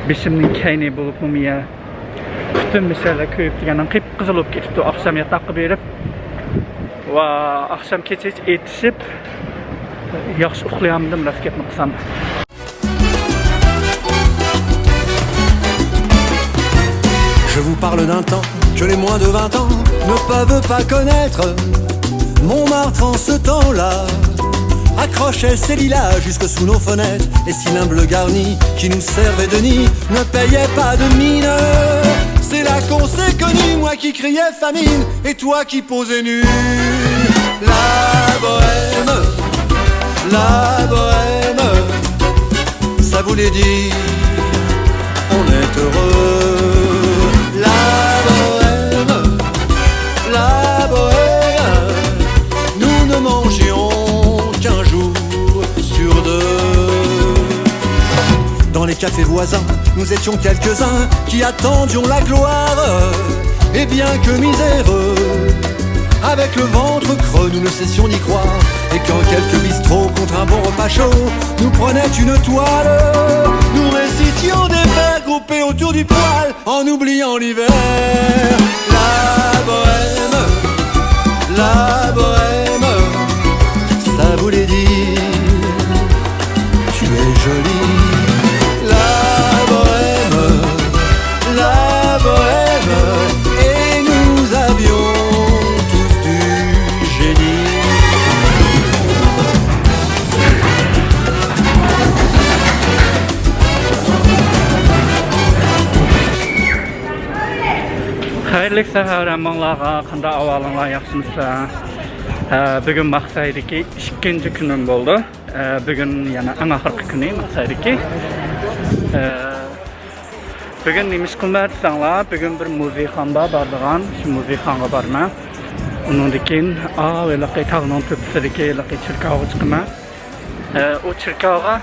Beşimning kayni bo'lib miya butun mishalar ko'yib degandan qip-qizil bo'lib ketibdi. Oqshom yotoqqa berib va oqshom kecha etishib yaxshi uxlayolmadim, rost gapni qilsam. Je vous parle d'un temps que les moins de 20 ans ne peuvent pas connaître. Montmartre en ce temps-là accrochait ses lilas jusque sous nos fenêtres. Et si l'humble garni qui nous servait de nid ne payait pas de mine, c'est là qu'on s'est connus, moi qui criais famine et toi qui posais nu. La bohème, ça voulait dire on est heureux. La bohème, nous ne mangions qu'un jour sur deux. Dans les cafés voisins, nous étions quelques-uns qui attendions la gloire. Et bien que miséreux, avec le ventre creux, nous ne cessions d'y croire. Et quand quelques bistrots contre un bon repas chaud nous prenaient une toile, nous récitions des vers groupés autour du poêle en oubliant l'hiver. La bohème, ça voulait dire tu es jolie. La bohème, et nous avions tous du génie. Hayırlı sehermanlarga qanda avalınlar yaxşımsa. Bugün Marseille'deki ikinci günüm oldu. Bugün yana en ahırkı günü Marseille'deki. Bugün neymiş kılmayatsanlar, bugün bir muzeyxanda bardığan, şu muzeyxanda barma. Onundakin, velaqi tağının töpüsüdeki velaqi çirkavı çıkma. O çirkavğa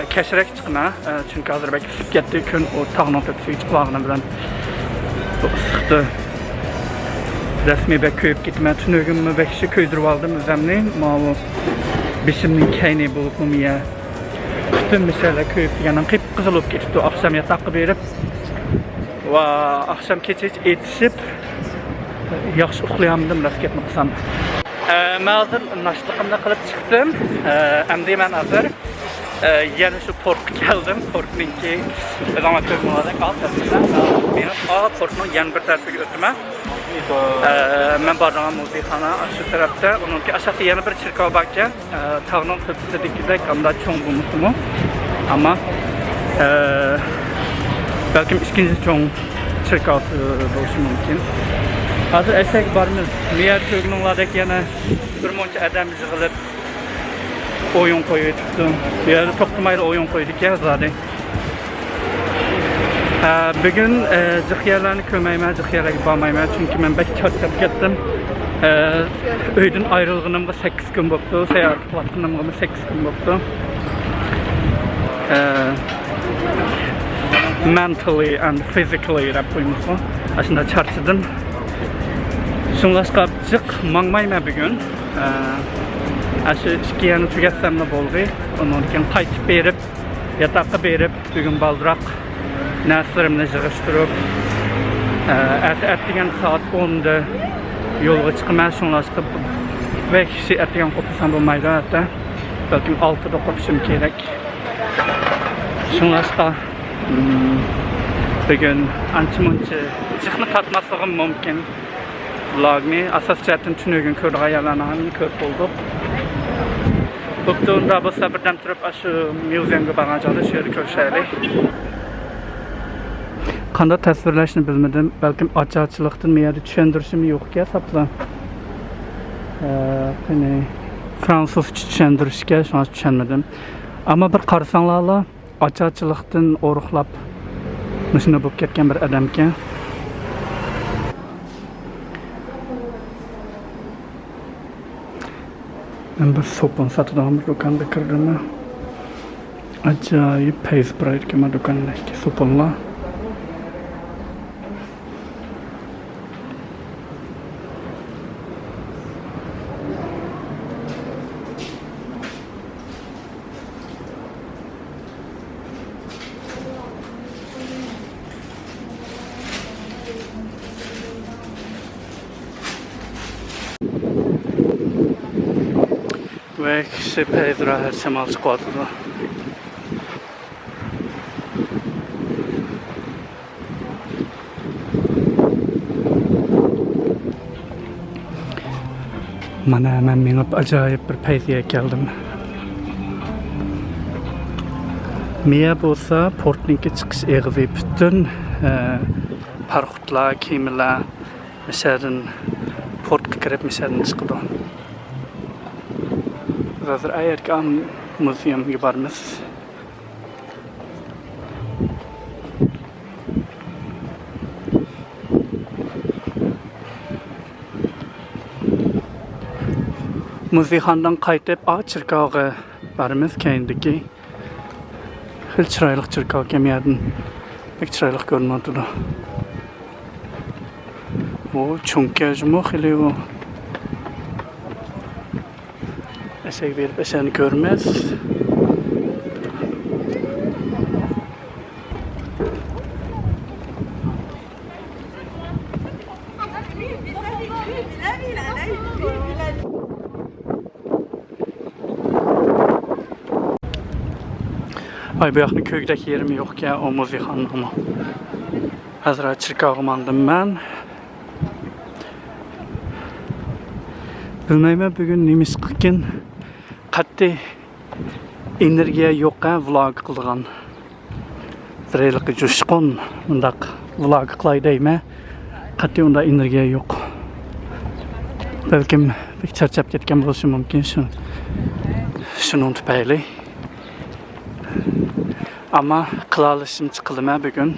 keşirek çıkma. Çünkü hazır belki sık gettiği gün o tağının töpüsü çıkvağına bilen sıktı. Resmi bek köyüp gitme, tünögümü bekşi köydürüp aldım özlemni. Malı beşimning kayni bo'lib miya butun mishalar ko'yib degandan qip-qizil bo'lib ketibdi. Oqshom yotoqqa berib va oqshom kecha etishib yaxshi uxlayolmadim, rost gapni qilsam. Men hozir nashliqimni qilib chiqdim. Endi men hozir yana shu portga keldim. Portningki zaman ko'rmadik altasida. Men portning yana bir tarafiga o'taman. Men bardığım muzeyxana şu tarafta, onunki aşağıda yana bir çirkav var ekan. Tağının tepəsidəkidək anda çoğ bulmuşum. Ama belki ikinci çoğ çirkav oluşu mümkün. Hazır esek barımız. Meğer köygününladək yana bir monca adam yığılıb oyun koyuyorduk. Bir yerde toxtamayla oyun koyduk ya zaten. Bugün zıxiyarlarını köməyimə, zıxiyarlarga barmayman çünki mən bək çatıb getdim. Öydən ayrılğınımğa 8 gün bo'libdi, sayohat qilganimga 8 gün bo'libdi. Mentally and physically deb qo'ymoqman. Aslında charchadim. Shunlashqa jiq mangmayman bugun. Aşı ikki yana tugatsamda bo'ldi. Undan keyin qaytib berib, yotoqqa berib, bugun baldiroq Nəslərimlə yığışdırıb ertəgən saat 10'da yolga çıxmaya şunlaşıb və kişi ertəgən qopusam olmaydı hətta belki 6'da qopuşum gerek şunlaşqa bugün ançı-munçı çıxını tatmasığım mümkün vlogni asas cəhətdən tünögün kördük ayarlarını körp olduq Bugün bu sabırdan turib aşı muzeumga baracaqda şu yerdə görüşərik Qanda təsvirləşini bilmədim. Bəlkə açıqlıqdan məyədə düşündürüşüm yox ki, hesabla. Fransızca düşündürüşkə şu an düşünmədim. Amma bir qarsanlarla açıqlıqdan oruqlab məşinə bo'lib ketgan bir adamga. Mən bir sopun satılan bir dükanda kirdim. Acayip peyz buraydı ki, dükandaki sopunla. ve kişi peyzra her şemal çıkıyordu. Mana hemen minip acayip bir peyziye geldim. Miye bolsa portninki çıkış eğizi bütün parkutlar, kimiler mesela portka kirip mesela çıkıdı. Hazır ayerki museum gibarmız. Muzeyxandan qaytib çırkağı barımız kendiki. Hil çıraylık çırkağı kemiyadın. Pek çıraylık görünüyordu. O çunkajımı hili o. Esek verip eseni görmez. Ay bu yaxın köydəki yerim yox ki, o muzeyxanın ama. Hazır çırkağımandım ben. Bilmeyme bugün nemis qıqqın qatti energiya yo'q vlog qilgan. Diraylıqı coşqun undaq vlog qilay deyme. Qatti unda energiya yo'q. Belkim pek charchab ketgan bo'lishi mumkin shunun tufayli. Ama kılalışım çıkılma bugün.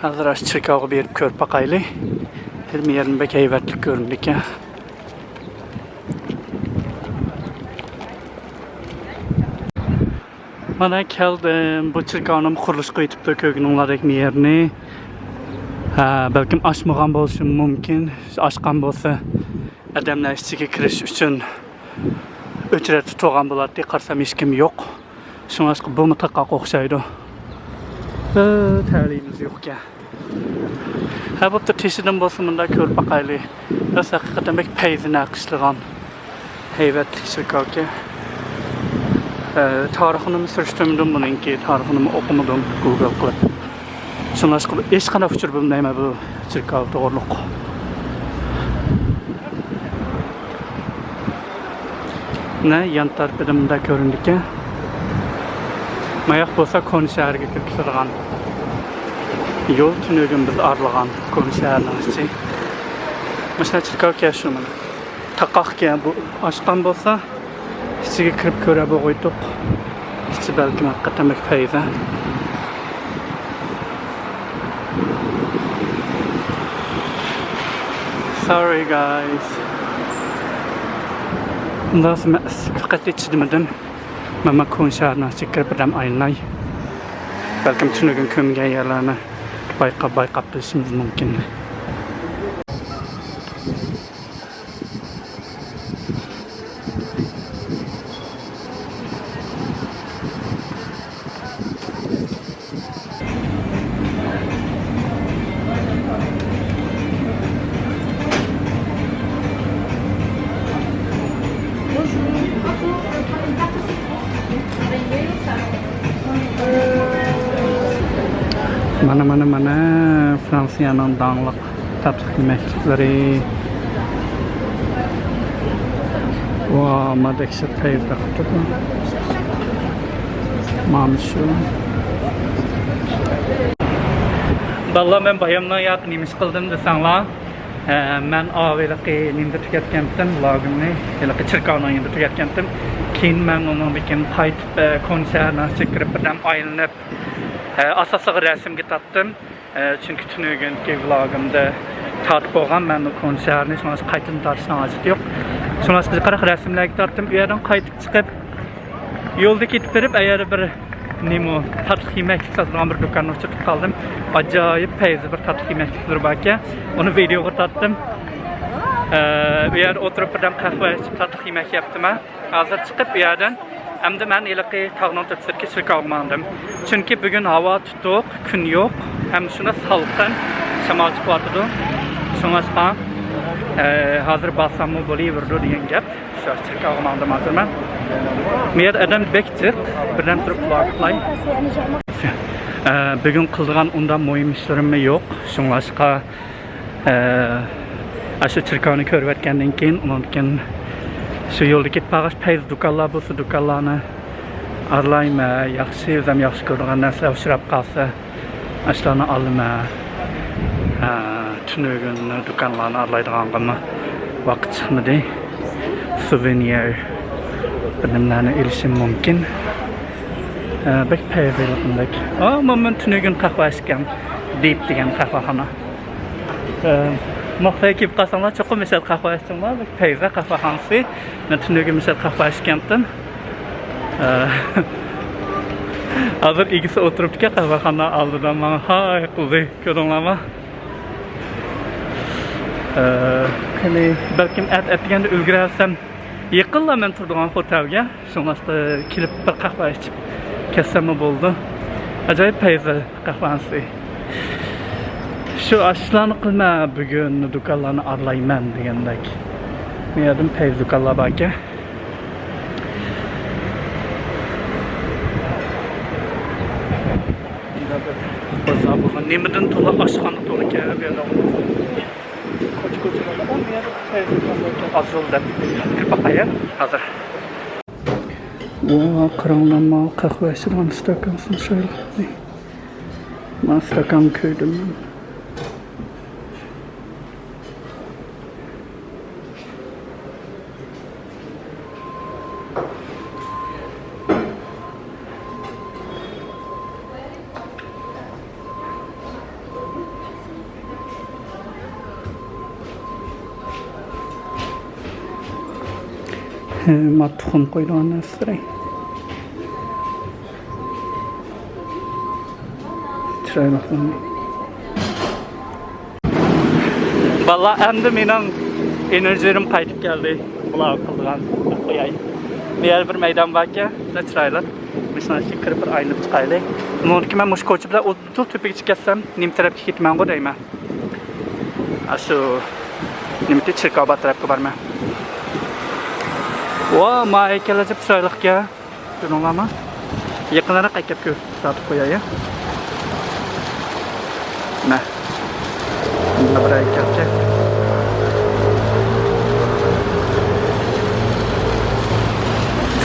Hazır aç çırkağı berip körp bakaylı. Bir yerin bek heyvetlik göründük ya. Bana geldim bu çırkağının kuruluş koyup da kökününlarak bir yerini. Belki açmağan olsun mümkün. Açkan olsa adamlar içine kiriş için ücret tutuğan buladı diye qarsam hiç kim yok. Şuna aşkı bu mutlaka oxşaydı. Təliyimiz yok ya. Ha bu da teşhidin bolsumunda körp bakaylı. Öz hakikaten bek peyzine akışlıgan. Heyvetlik çırkağı ki. Tarixini sürüştürdüm bununki. Tarixini okumadım Google qılıp. Şuna aşkı hiç kana uçur bilmeyme bu çırkağı doğruluk. Ne yan tarafında göründük ya. Mayak bolsa konu şehirge kirip sırgan. Yol tünögün biz arlagan konu şehirden içi. Mesela çırkağı ki yaşıyor bana. Takak ki bu açkan bolsa içine kirip köre boğuyduk. İçi belki hakikaten bek feyze. Sorry guys. Nasıl fakat içmedim. Mama konserine çıkıp adam aynay. Belki bütün gün kömge yerlerine bayqab bilişimiz mümkün. Mana Fransa'nın dağlık tatlı yemekleri. Wow, madekşe peyda kutu. Mamışu. Vallahi ben bayamdan yakın imiş kıldım desenla. Ben ağabeylikki ninde tüketkendim vlogumni. Yılaki çırkağına ninde tüketkendim. Keyin ben onun bikin kayıt konserine çıkırıp birden aylanıp asaslı resimge tattım. Çünkü tünügünki vlogumda tatip olgan ben o konserini sonrası kayıtını tartışan acık yok. Sonrası qara resimlerge tattım. U yerden kayıtıp çıkıp yolda ketip verip eğer bir nemo tatlı yemek satılan bir dükkanı uçup kaldım. Acayip peyzi bir tatlı yemektir belki. Onu videoya tattım. U yer oturup birden kahve içip tatlı yemek yaptım. Hazır çıkıp u yerden hem de ben ilaki tağının tepsirki çırkağımandım. Çünkü bugün hava tutuq, gün yok. Hem şuna salqın, şamal çıkıvatıdı. Sonrasında Hazır balsamı bo'laverdi degan gap. Shu chirkog'im oldim hozirman. Bu yerda adam bekchiq, birdan turib quloq qilay. Bugun qilgan undan muhim ishlarim yo'q. Shunglashqa shu chirkovni ko'rib o'tgandan keyin, undan shu yo'lda ketib bag'ash payz do'konlar bo'lsa, do'konlarni arlayma, yaxshi, o'zim yaxshi ko'rgan narsalar uchrab qolsa, ashlarni olma. Tunugun do'konlarni arlaydiganimga vaqt chiqmadi. Souvenir bilimlarni erishim mumkin. Bek payvayliqimdek. Moment tunugun qahva ichgan, Deep degan qahvaxona. Marseille kelib qolsanglar, cho'qim misal qahva ichsanglar, bek payva qahvaxonasi. Men tunugun misal qahva ichgandim. Hazır ikisi oturibdi qahvaxona oldidan mana hay qildi, ko'rdinglarmi? Qani balkim atganda ulgurarsam, yaqinla men turgan hotelga, shunaqta kelib bir qahva ichib ketsam bo'ldi. Ajoyib payza qahvasi. Shu ashlarni qilma, bugun do'konlarni arlayman degandek. Men yerdan payza do'konlar bor ekan. Nimadan to'la oshxona to'la ekan bu yerda. Ko'ch-ko'chlardan bu yerda payza do'konlar azildan bakaya hozir. Qaranglarma, qahva ichgan stakansin shayli. Men stakan ko'rdim. Matxum qo'ygan narsalar. Valla endi mening enerjim qaytib keldi. Bular qilgan qo'yay. Bu yer bir maydon bor-ku, chiroyli. Misnasi kirib bir aynib chiqaylik. Meniki men mush ko'cha bilan o'tib tepaga chiqsam, nim tarafga ketman-ku deyman. Shu nimati chirkov tarafga borman. Wow, ma heykelacı chiroyli ya. Ko'ringlarmi? Yaqinroq qaytib ko'rsatib qo'yay. Nah, bunda bir heykelcha.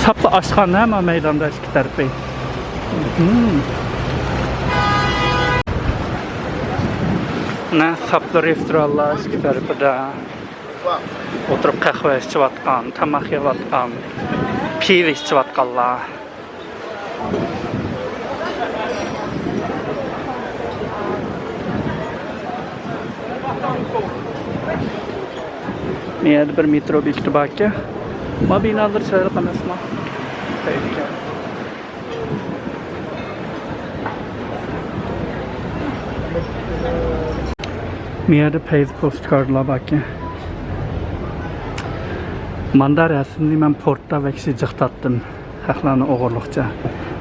Saplı aşxana ama meydanda ikki tarafı. Nah, saplı restoranlar ikki tarafida. Oturup qahva içiyotgan, tamaq yeyotgan, pivo içiyotganlar. Meyada bir metro bekiti bor-ku. Ma binolar chiroyli emasmi? Meyada payz postkartlar bor-ku. Manda rasmni men portda va kishi jiqtatdim. Haqlarni o'g'irliqcha.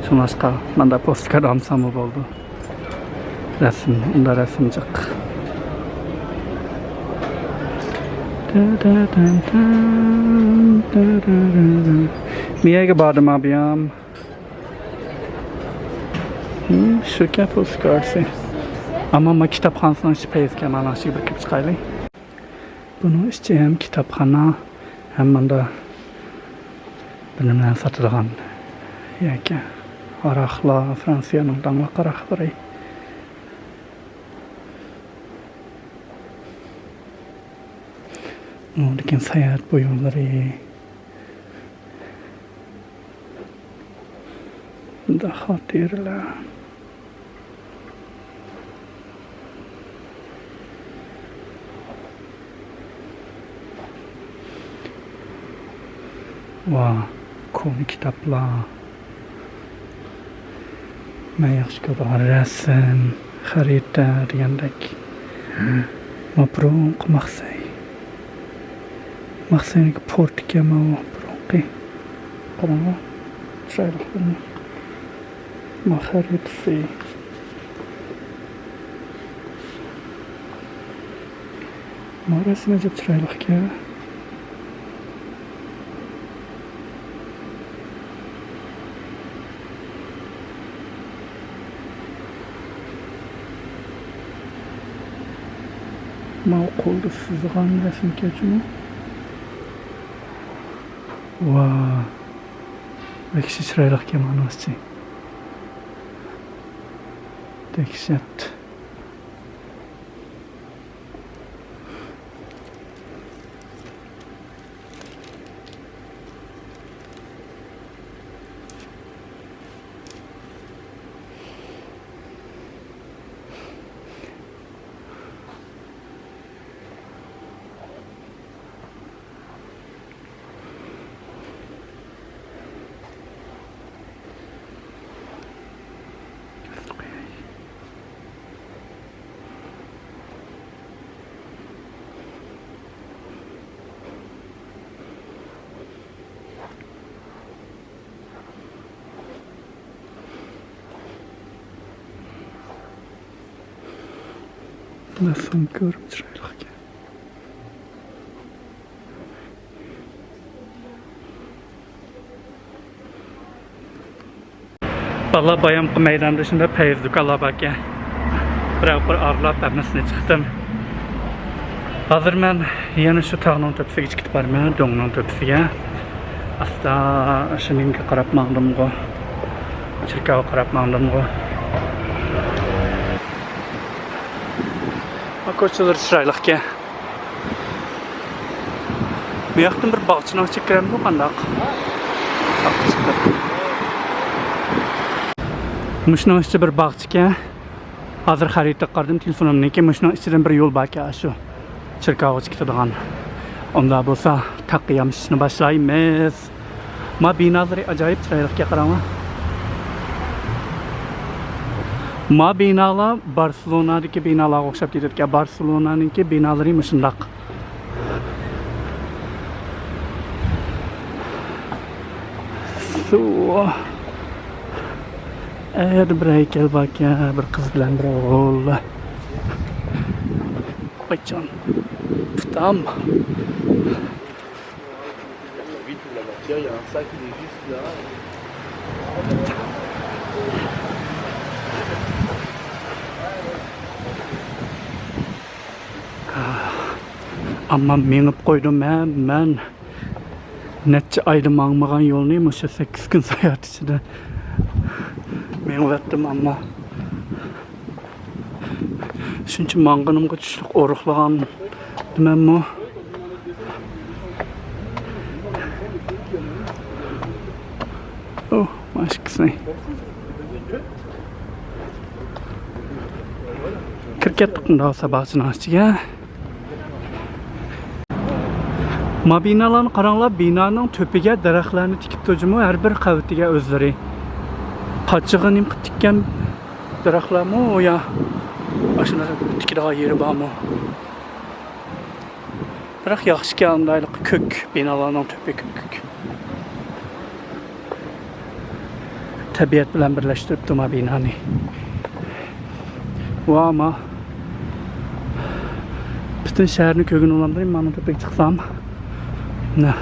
Shunaqqa manda postkart olsam bo'ldi. Rasm, unda rasm jiq. Miyaga bordim abiyam. Shu ka postkartsi. Ammo men kitobxonasidan ichib payzga mana shu bir kirib chiqaylik. Buni ichi ham kitobxona. Hemen de bilimden satılan yeki arakla Fransa'nın danlıq arakları. Oradaki seyahat boyunları da hatırlar. Wow, konu kitaplar. Men yaxshi ko'rgan rasm, xarita degandek. Mabruq Marseille. Marseille'ning portiga mabruqi. Qarang, chiroyli. Xaritasi. Marası necip çıraylık ki. Ma koldu sızıgan resim keçimi. Vaa. Bekşi çıraylık ki manası. Dehşet. Nasıl görüp çıraylık ki. Valla bayamqı meydan dışında peyizdik Allah bak ya. Bir arlap emnesine çıktım. Hazır ben yana şu tağının töpüsüge çıkıp barım, doğunun töpüsüge. Asta şununki qarap mağdım go. Çirkava qarap mağdım go. Koçalar çıraylık ki. Bu yaktan bir bağçına çekirem bu qandaq. Muşunun içi bir bağçı ki. Hazır xarita qardım telefonumdan ki muşunun içinden bir yol bak ya şu. Çirkava çıkıdığan. Onda bolsa taqiyamışını başlayımız. Ma binaları acayip çıraylık ki qarama. Ma binalar Barcelona'daki binalar oxşap ketadi. Barcelona'nınki binaları muşundaq. Su. Eğer bir heykel bak ya, bir kız bilen bir oğul. Baycan. Putam. Ama minip koydum ben neçe ayda mağmağan yolunu 8 gün sayat içinde minip ettim ama çünkü mağınımga düşlük oruqlağan demem mi? Oh, başkası. Kirket tıkında sabahçını açıya. Ma binalarını qaranglar, binanın töpüge daraxtlarını tikip turjumu her bir qavitiga özleri. Qaçığı nim tikkan daraxtlarmi o ya? Aşına tikidağ yeri barmı? Biroq yaxshi ki andaylık kök binalarning töpü kök. Tabiat bilan birlashtiribdi ma binani. Va ama bütün şehrini kökünü ulandırayım, mana töpüge chiqsam. Ne?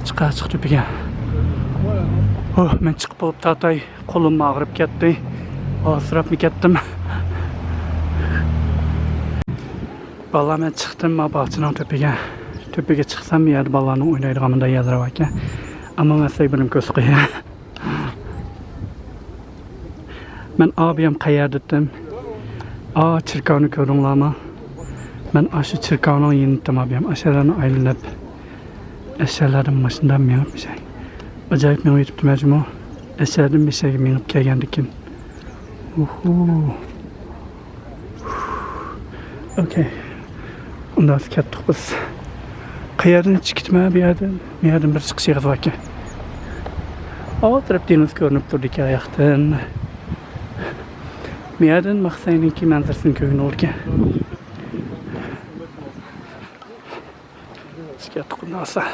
Çık töpüge. Oh, men chiqib bo'lib tatay qo'lim ag'rib ketdi. Asrab mı ketdim? Vallahi men chiqdim ma bahçının töpüge. Töpüge chiqsam yer balaning o'ynaydiganida yalirab ekan. Ammo men bilim ko'z qo'ya. Men abiyam qayerda dedim. Çirkavni ko'rdinglarmi? Men aşı çirkavning yenidim abiyam. Aşalarni aylanib eserlerim maşından minib bir şey. Acayip minib yetibdi mecmu. Eserdim bir şey minib kelgandikin. Okay. Ondan sonra ketdik biz. Qayerdan chiqitma bir yerdan bir chiqish yig'ib ekan. Taraf deniz ko'rinib turdi ki ayaqdan. Bir yerdan Marseille'ninki manzarasini ko'rinib ekan. Ketdik ondan sonra.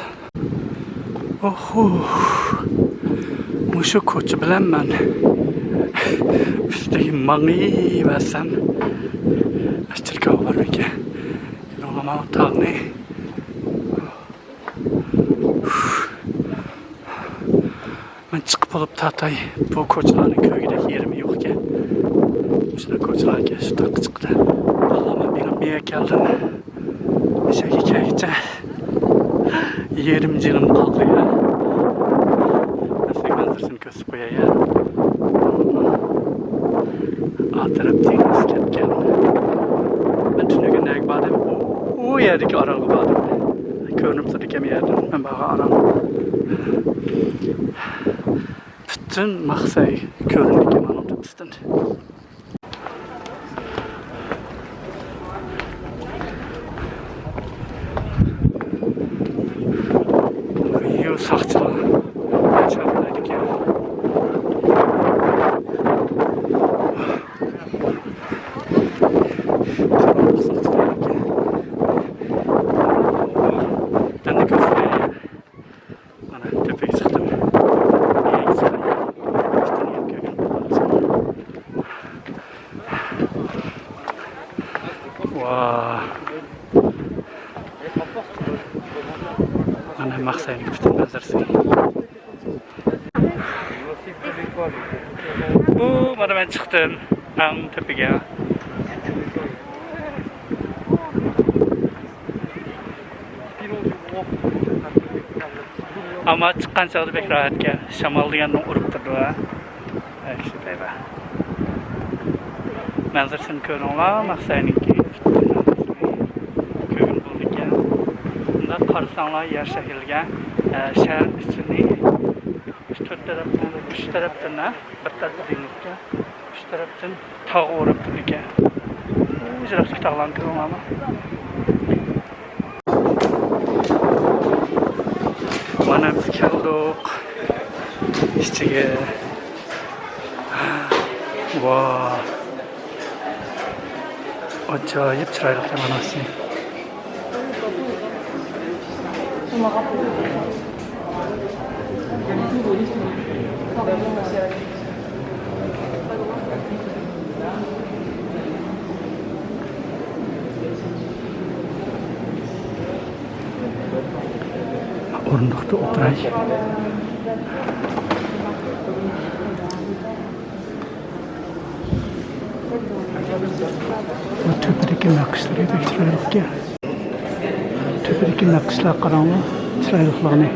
Muşu koçu bilen ben. Bizdeki mani versem. Çirkav var peki. Mana tağni. Ben çıkıp alıp tatay bu koçların köyüdeki yerim yok ki. Şurada koçlar ki şu takı çıktı. Allah'ıma benim bir geldim. Şey hikaye yerim canım kaldı ya. Nasıl manzarsını kösüp koya ya. Atırıp deniz ketken. Ben tünü gündeki badım. O yerdeki aralık badım. Görünüp tadı kemi yerdim. Ben bağa aram. Bütün Marseille göründü ki bana tutuştun. Uyghur sakçılar. Çarptaydık ya. Ben de göstereyim. Bana tepeye çıktım. Niye gitsin ya? İşte niye yapıyor? Vaa. Bana Marseille'nin bütün manzarası. Bana ben çıktım. Ben tepeye. Ama çıkan çağda pek rahat ki. Şamal degandan urup turdu ha. İşte beyba. Manzarasını ko'ringlar, Marseille'ninki. Ko'gin bo'ldik ya. Bunda qarasanglar yer shahilga, shahar ichini 3 tarafdan, 3 tarafdan, bir tarafdan dengizga, 3 tarafdan tog' o'rab turdi ekan. Ijroqlik tog'larni ko'ringlarmi? Mana biz keldik. İçiga. Vay. Acayip chiroyli manasi. O'rindiqda o'tiray. Bu tepedeki nakışları pek chiroyli ki. Tepedeki nakışlar qaranglar, chiroyliligini.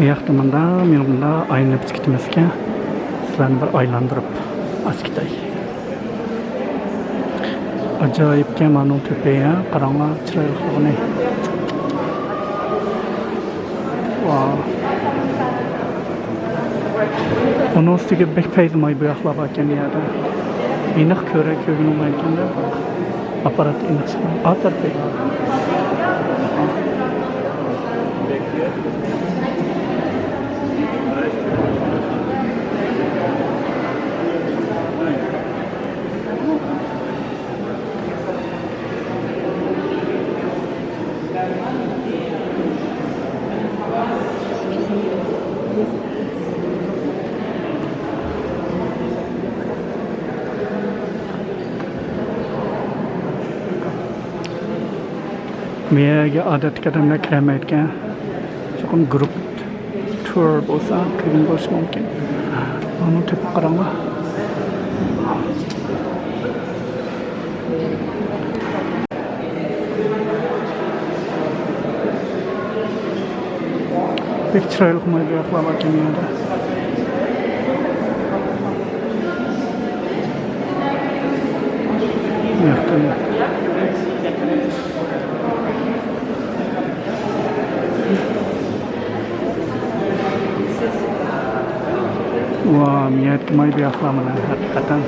Yaxtımında, menimda aynı biskitimiz ki, sizlerni bir aylandırıp askitay. Acayip ki mana tepeye qaranglar, chiroyliligini. Wow. Onun üstüge bek payzamay bu yoqlar bor ekan yerda. Aniq ko'rgan bo'lganda aparat aniq chiqadi. Atarpay. Meyga adat kadamlar kiramayotgan. Cho'qim grup tour bo'lsa, kirgan bo'lishi mumkin. Mana tepa qaranglar. Pek chiroyli qilmaydi yoqlar bor ekan yerda. Wah, miyat kemai biaklah mana hakikatan.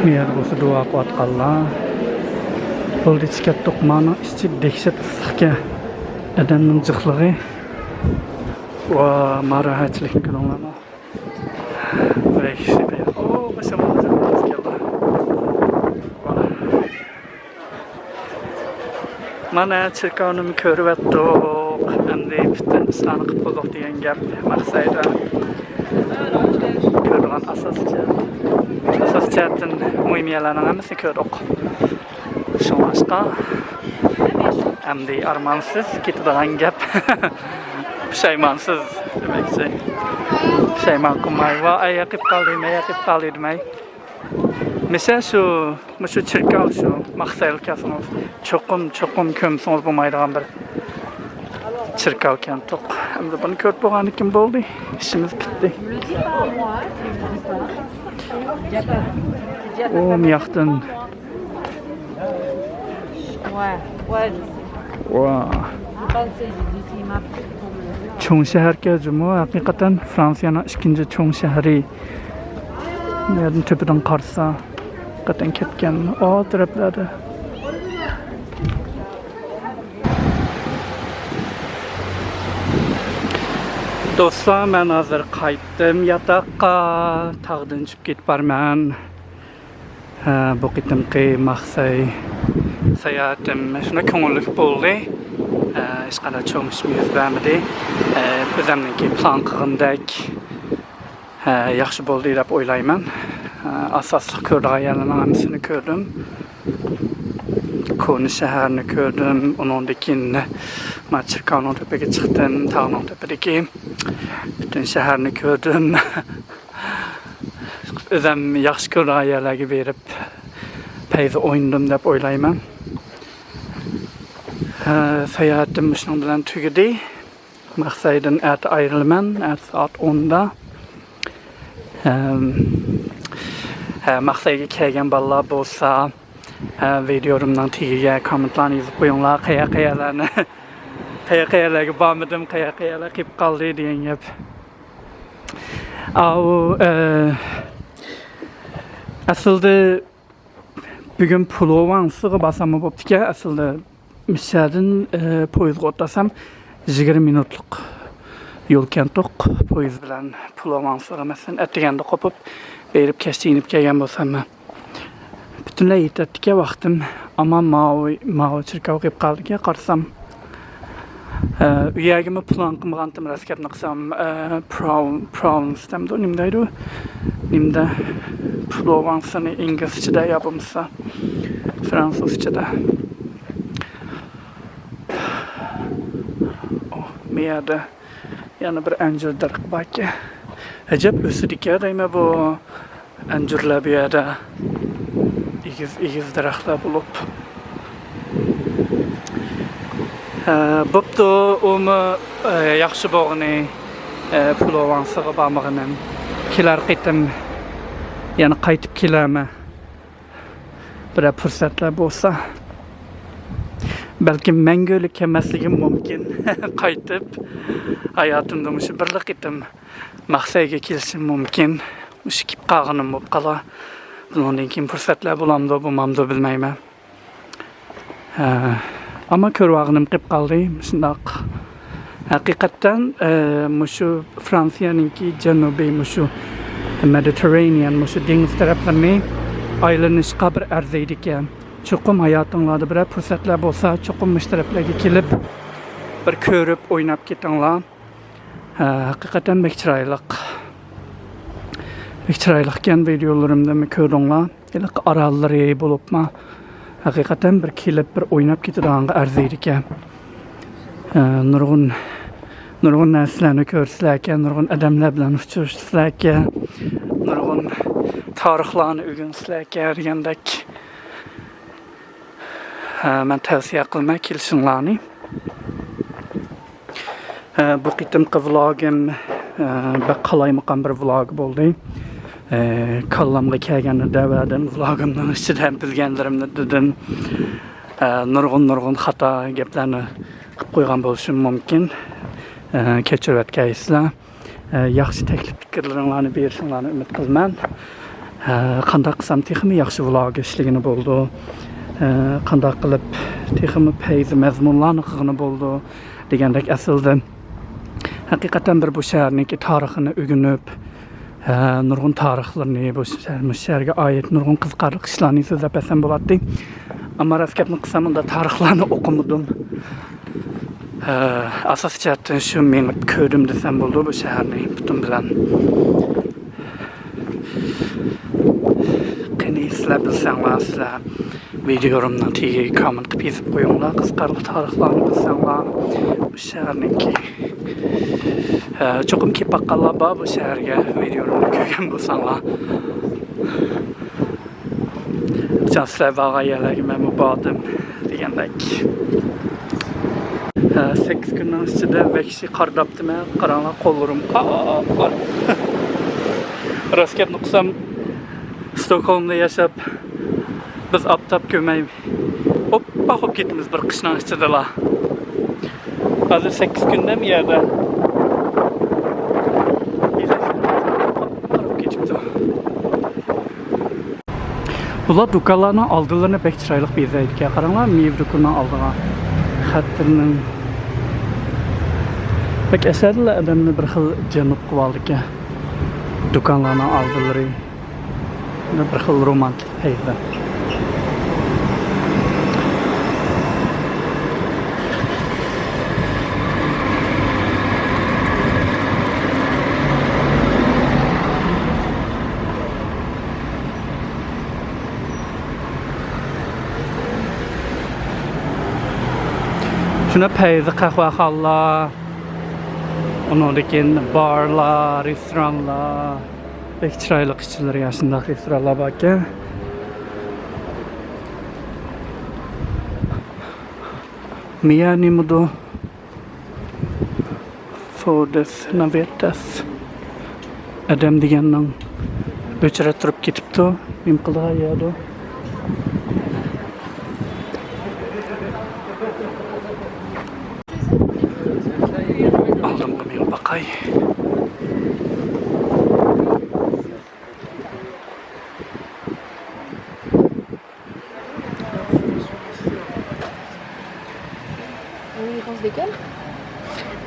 Miyat bu sedua kuat kalah. Oldi çıkat tokmana işçi dehşet ıslahke edennin cıhlığı. va marahatchilikni ko'ringlarmi. O, başamadım. Mana çirkavni ko'rib atdik. Endi bitta ishlarni qilib qoldik degan gap Marseille'da. Ko'rgan asas jihatdan muhimiyatlarning hammasini ko'rdik. Shunga endi armansiz ketadigan gap. Pushaymonsiz demakchi. Pushayman qilmay va ayaqib qoldi demay. Mesela şu çirkav şu Marseille kasınız çokum kömsünüz bulmaydigan bir çirkav kentok. Hem de bunu körüp boğanı kim boldu? İşimiz bitti. O miyaqtın. Çoğun şehir gezimi hakikaten Fransa'nın ikinci çoğun şehri. Nereden tepeden karsa hakikaten ketken o taraflarda. Dostlar, ben hazır qaytdım yataqqa, tağdan çıkıp ketip barman. Bu qitimki Marseille seyahatim şuna köngüllük boldu. Hiç kadar çoğun işimiz vermedi. Bizimki plan qılındak yaxşı boldu dep oylayman. Asaslıq kördüğü yerlerin hamısını gördüm. Konu şehrini gördüm. Onundakini Çirkav'ın tepeye çıktım. Tağın tepedeki bütün şehrini gördüm. Özüm yaxşı kördüğü yerlerge verip peyzi oynadım dep oylayman. Seyahatim şunun bilen tügedi. Marseille'den ert ayrılman. Ert saat 10'da. Marseille'ga kelgan bolalar bo'lsa, videomdan tagiga kommentlarni yozib qo'yinglar, qayerlarga bormadim, qayerlar kelib qoldi degan gap. Aslida bugun Provence basamı bo'pti-ki, aslida Michel'dan poyezdga o'tasam 20 minutlik yo'l kentoq poyezd bilan Provence'ga masalan atganda qopib berib kechikib kelgan bo'lsam butunlay yetadiga vaqtim ammo mao chirkov kelib qoldiga qarsam uyagimni plan qilmagandim raskabni qilsam Provence'da nimdaydi nimda Provence'ni inglizchada yopimsa fransuzchada miyada yana bir anjur darq baki. Acaba üstüdeki adayma bu anjurlar bir yerde igiz daraxtlar bulup. Boptu onu yaxşı boğunu Provence'a barmağının kilar qitim yani qaytib kelama bir fursatlar bo'lsa belki mengölik emasligim mumkin qaytib hayatımda mushu birlik qitim Marseille'ga kelishim mumkin. Mushu kip qag'inim bo'lib qala. Bundan keyin fursatlar bo'lamdi, bo'lmamdi bilmayman. Ama ko'rvag'inim qilib qoldi. Shundoq. Haqiqatan mushu Fransiyaningki janubiy mushu Mediterranean mushu dengiz taraflarini aylanishga bir arziydi ekan. Çokum hayatınlarda bir fırsatlar bolsa, çokum müşteriklerge kelip bir körüp oynap ketinglar. Hakikaten bek çıraylıkken videolarımda mı kördünglar. Elak aralları bolupma. Hakikaten bir kelip bir oynap ketadigan arziydi ekan. Nurgun narsalarni ko'rsizlarkan, nurgun odamlar bilan uchrashsizlarkan, nurgun tarixlarni o'rgansizlarkan degandek. Ben tavsiye qilmay kelishinglarni. Bu qitimqi vlogim qalaymiqan bir vlog bo'ldi. Kallamga kelganida vadan vlogimning ichidan bilganlarimni dedim. Nurg'un xato gaplarni qilib qo'ygan bo'lishim mumkin. Kechirib o'tgaysizlar. Yaxshi taklif fikrlaringlarni berishinglarni umid qilaman. Qanday qilsam texmi yaxshi vlog ishligini bo'ldi. Qanday qilib texmi peyzi mazmunlarni qilgani bo'ldi degandek aslida Hakikaten bir bu şehirniki tarixini ögünüp, nurgun tarixlerini, bu şehirge ait nurgun kızkarlık işlerini sözlep etsem boladı. Ama raskepni kısamında tarixlerini okumadım. Asas çatın şu men kördüm desem boldu bu şehirni bütün bilen. Qani sizler bilsеңлар, sizler videomdan tegi comment qilib yozib qo'yinglar. Qisqarlik tarixlarni bilsаңлар, bu shaharniki cho'qim kelib baqqanlar bor bu shaharga videomni ko'rgan bo'lsanglar. Sizlar vaqayalarga men bordim degandek. 8 kundan ichida vahshiy qor daptimi, qaranglar qo'llarim qor. Raskepni qilsam Stockholmda yaşab biz aptap kömey hop ketimiz bir qishning ichidalar. Hozir 8 kunda mi yerda? Bular dukalarni oldilarini pek chiroyli bezaydi. Qaranglar, mevdukundan oldiga xattirning pek asarlar adamni bir xil janub qilib oldi ekan. Dukanlarning oldilari bir xil romantik hayda. Şuna peyzi kahvehalar, onundaki barlar, restoranlar, pek çıraylı kişileri yaşında restoranlar bakın. Miyani mudu fodes navetas adam deganning o'chira turib ketibdi, men qilg'ayadi. Aldım bunu bakay.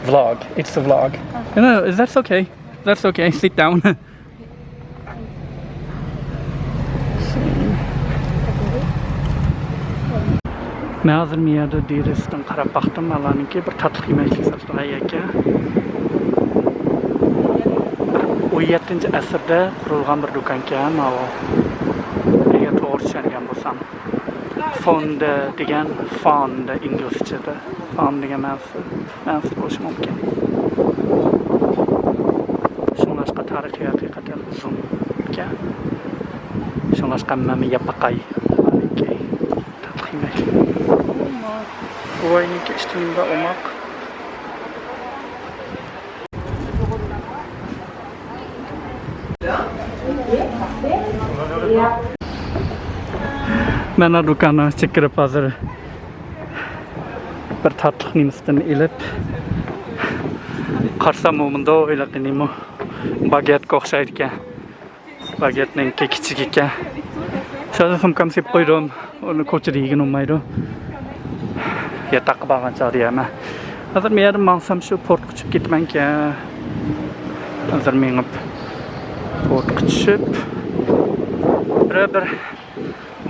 Vlog. It's a vlog. No, that's okay. That's okay. Sit down. Men hozir miyada derisdan qarab baxtim, malaniki bir tatlı yemeklik satılgan ekan. 17-asrda qurilgan bir do'kon ekan, mana agar to'g'ri tushungan bo'lsam. Fond degan, fond inglizchada, fond degan ma'nosi bo'lishi mumkin. Shunlashqa tarixiy haqiqatan uzun ekan. Shunlashqa men yapaqay. Tatlı yemek. Bu aynıki üstünde olmak. Ben de dükkanı çıkırıp hazır bir tatlı nimesini ilip qarsam momunda öyle qilimo baget qo'xshaydi ekan. Bagetning kichik ekan. Şöyle ham sep qo'ydim, uni ko'chada yegan olmaydi. Yatak bağın çağırıyama. Hazır men yerim mansam şu port uçup gitmen ki. Hazır menip port uçup bir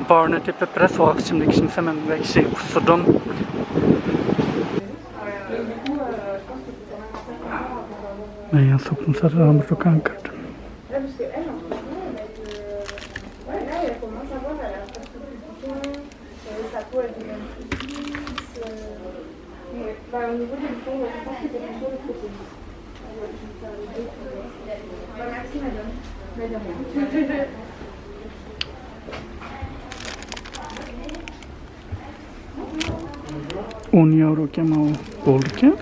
barını tepip biraz soğuk içimdeki kimse ben bir şey kusurdum. Ben yan soktum sarılan bir dükkan kırdım. Au niveau du fond, je pense que c'est plutôt le côté. Merci madame. Mais de rien. 10 euroga mana bo'ldi ekan.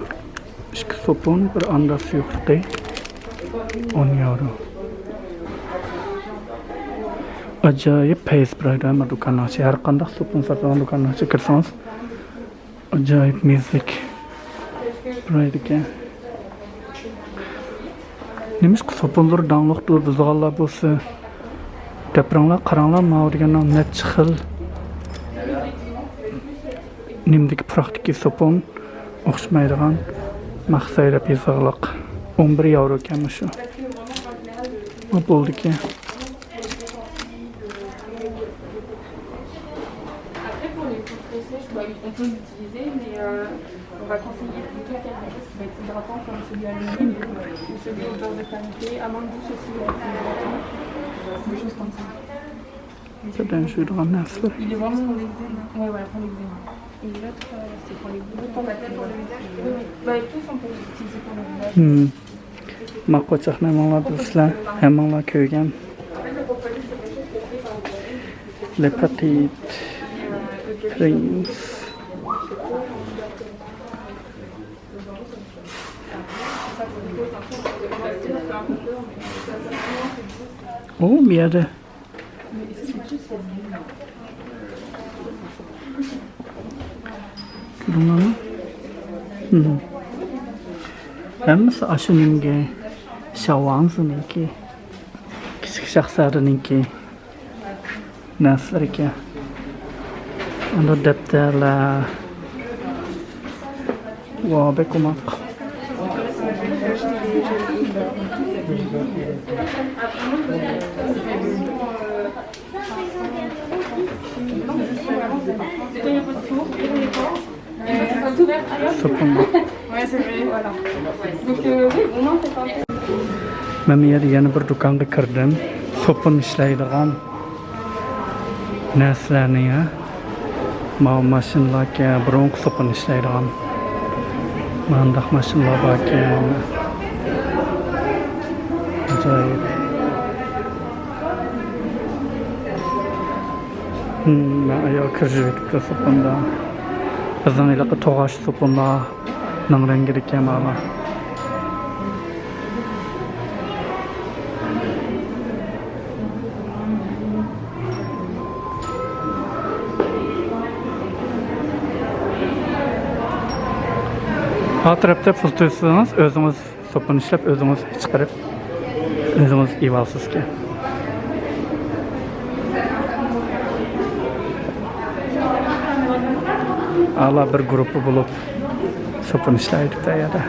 Ishki sopon bir andasi yo'qdi. 10 euro. Ajoyib payz program do'konchi. Har qanday sopon sotadigan do'konga kirsangiz ajoyib mezlik buraydi ekan. Nimiz soponlar dangliqdi, buzg'onlar bo'lsa. Gapranglar, qaranglar, mana degandan necha xil nimdiki praktiki sopon o'xshamaydigan Marseille pizzalıq 11 euro ekanmi shu. O bo'ldiki. Après, pour les coups sèches, on peut l'utiliser, mais on va conseiller plutôt quelque chose qui va être hydratant, comme celui à l'huile ou celui au beurre de karité. Amande douce aussi va être hydratant, des choses comme ça. Zaten şuradan nasıl? Il est vraiment pour l'eczéma. Ouais, voilà, pour l'eczéma. Et l'autre, c'est pour les boulots. Pour la tête, pour le visage. Oui, tous on peut les utiliser pour le visage. Maqochaq nemanlar bizlar hammalar ko'rgan. Le Petit Prince. Oh, bir yerde. Bunlar mı? Hammasi ashuninki, Shawanzininki, Kichik shahzodaninki narsalar ekan. Unda daftarlar, beko'mak. So'pon. Ouais, c'est vrai, voilà. Donc, oui, au moins, c'est pas. Men bu yerga yana bir do'konga kirdim. So'pon ishlaydigan narsalarni ya. Mashinalarga bronk so'pon ishlaydigan. Mandaq mashinalar bor ekan. Ajoyib. Men ayol kirib ketdi so'ponda. Bizning ilaqa to'g'ash so'ponlar rangli ekan mana. Atrapda pul to'ysangiz, o'zingiz so'pon ishlab, o'zingiz chiqarib, o'zingiz evalsizki. Ala bir grupi bo'lib so'pon ishlaydi bu yerda.